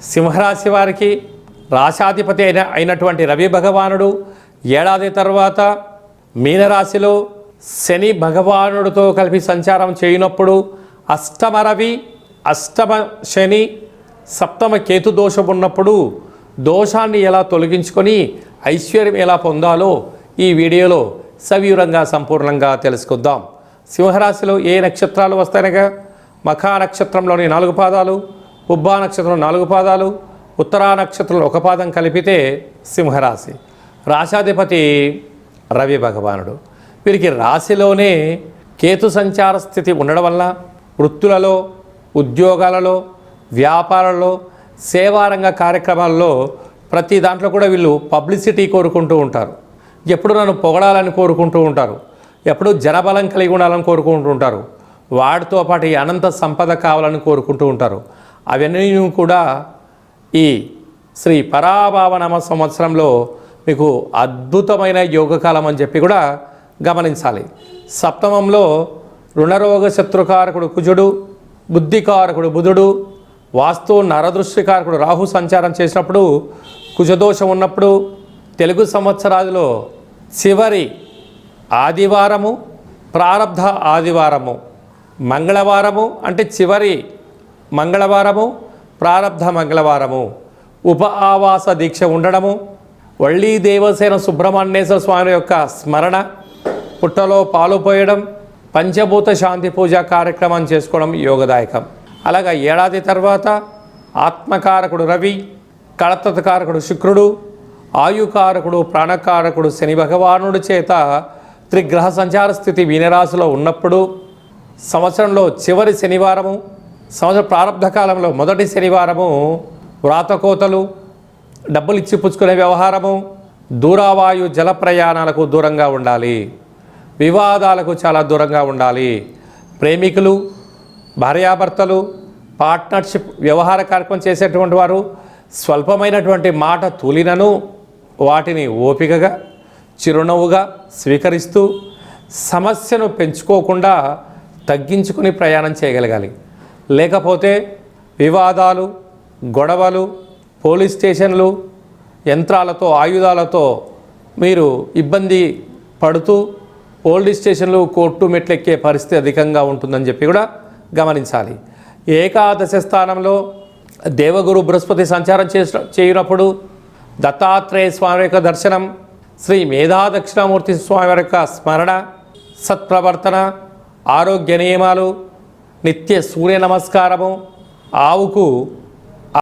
సింహరాశి వారికి రాశాధిపతి అయినటువంటి రవి భగవానుడు ఏడాది తర్వాత మీనరాశిలో శని భగవానుడితో కలిపి సంచారం చేయనప్పుడు అష్టమ రవి, అష్టమ శని, సప్తమ కేతు దోషం ఉన్నప్పుడు దోషాన్ని ఎలా తొలగించుకొని ఐశ్వర్యం ఎలా పొందాలో ఈ వీడియోలో సవివరంగా సంపూర్ణంగా తెలుసుకుందాం. సింహరాశిలో ఏ నక్షత్రాలు వస్తాయనగా మఖా నక్షత్రంలోని 4 పాదాలు, ఉబ్బా నక్షత్రం 4 పాదాలు, ఉత్తరా నక్షత్రంలో 1 పాదం కలిపితే సింహరాశి. రాశాధిపతి రవి భగవానుడు. వీరికి రాశిలోనే కేతు సంచార స్థితి ఉండడం వల్ల వృత్తులలో, ఉద్యోగాలలో, వ్యాపారాలలో, సేవారంగ కార్యక్రమాల్లో ప్రతి దాంట్లో కూడా వీళ్ళు పబ్లిసిటీ కోరుకుంటూ ఉంటారు. ఎప్పుడు నన్ను పొగడాలని కోరుకుంటూ ఉంటారు. ఎప్పుడు జనబలం కలిగి ఉండాలని కోరుకుంటూ ఉంటారు. వాటితో పాటు ఈ అనంత సంపద కావాలని కోరుకుంటూ ఉంటారు. అవన్నీ కూడా ఈ శ్రీ పరాభావనామ సంవత్సరంలో మీకు అద్భుతమైన యోగకాలం అని చెప్పి కూడా గమనించాలి. సప్తమంలో రుణరోగ శత్రుకారకుడు కుజుడు, బుద్ధికారకుడు బుధుడు, వాస్తు నరదృష్టికారకుడు రాహు సంచారం చేసినప్పుడు, కుజదోషం ఉన్నప్పుడు తెలుగు సంవత్సరాదిలో చివరి ఆదివారము, ప్రారబ్ధ ఆదివారము, మంగళవారము అంటే చివరి మంగళవారము, ప్రారబ్ధ మంగళవారము, ఉప ఆవాస దీక్ష ఉండడము, వళ్ళీ దేవసేన సుబ్రహ్మణ్యేశ్వర స్వామి యొక్క స్మరణ, పుట్టలో పాలు పోయడం, పంచభూత శాంతి పూజ కార్యక్రమం చేసుకోవడం యోగదాయకం. అలాగా ఏడాది తర్వాత ఆత్మకారకుడు రవి, కళత్రకారకుడు శుక్రుడు, ఆయుకారకుడు ప్రాణకారకుడు శని భగవానుడి చేత త్రిగ్రహ సంచార స్థితి మీనరాశిలో ఉన్నప్పుడు సంవత్సరంలో చివరి శనివారము, సంవత్సర ప్రారంభ కాలంలో మొదటి శనివారము వ్రాతకోతలు, డబ్బులు ఇచ్చి పుచ్చుకునే వ్యవహారము, దూరావాయు జల ప్రయాణాలకు దూరంగా ఉండాలి. వివాదాలకు చాలా దూరంగా ఉండాలి. ప్రేమికులు, భార్యాభర్తలు, పార్ట్నర్షిప్ వ్యవహార కార్యక్రమం చేసేటువంటి వారు స్వల్పమైనటువంటి మాట తూలినను వాటిని ఓపికగా చిరునవ్వుగా స్వీకరిస్తూ సమస్యను పెంచుకోకుండా తగ్గించుకుని ప్రయాణం చేయగలగాలి. లేకపోతే వివాదాలు, గొడవలు, పోలీస్ స్టేషన్లు, యంత్రాలతో, ఆయుధాలతో మీరు ఇబ్బంది పడుతూ పోలీస్ స్టేషన్లు, కోర్టు మెట్లెక్కే పరిస్థితి అధికంగా ఉంటుందని చెప్పి కూడా గమనించాలి. ఏకాదశ స్థానంలో దేవగురు బృహస్పతి సంచారం చేయనప్పుడు దత్తాత్రేయ స్వామి యొక్క దర్శనం, శ్రీ మేధా దక్షిణామూర్తి స్వామి యొక్క స్మరణ, సత్ప్రవర్తన, ఆరోగ్య నియమాలు, నిత్య సూర్య నమస్కారము, ఆవుకు